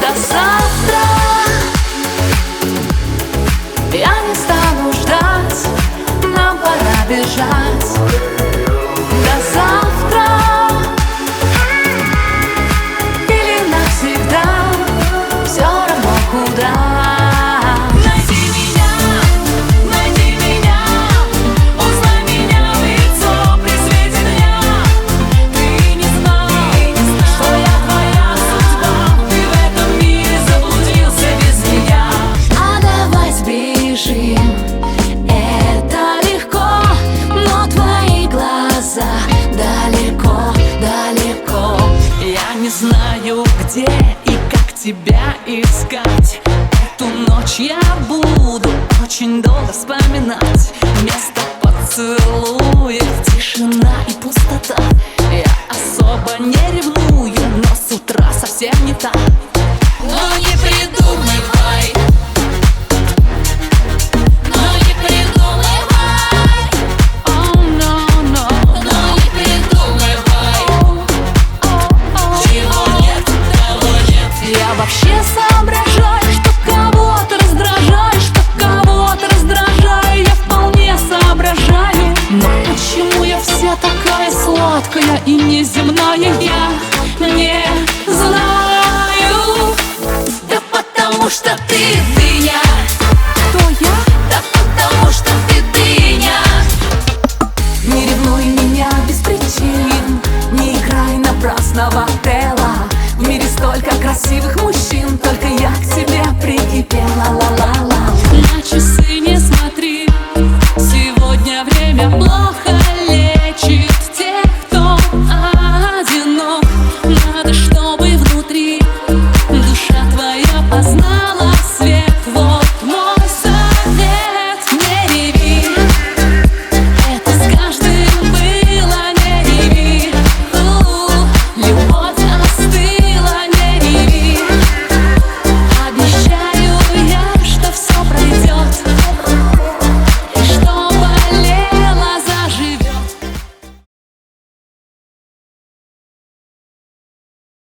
До завтра я не стану ждать, нам пора бежать. До завтра или навсегда, все равно куда. Не знаю, где и как тебя искать. Эту ночь я буду очень долго вспоминать. Вместо поцелуев тишина и пустота. Я особо не ревную, но с утра совсем не так. Но не придумывай, вообще соображаю, что кого-то раздражаю, что кого-то раздражаю, я вполне соображаю. Но почему я вся такая сладкая и неземная, я не знаю. Да потому что ты дыня. Кто я? Да потому что ты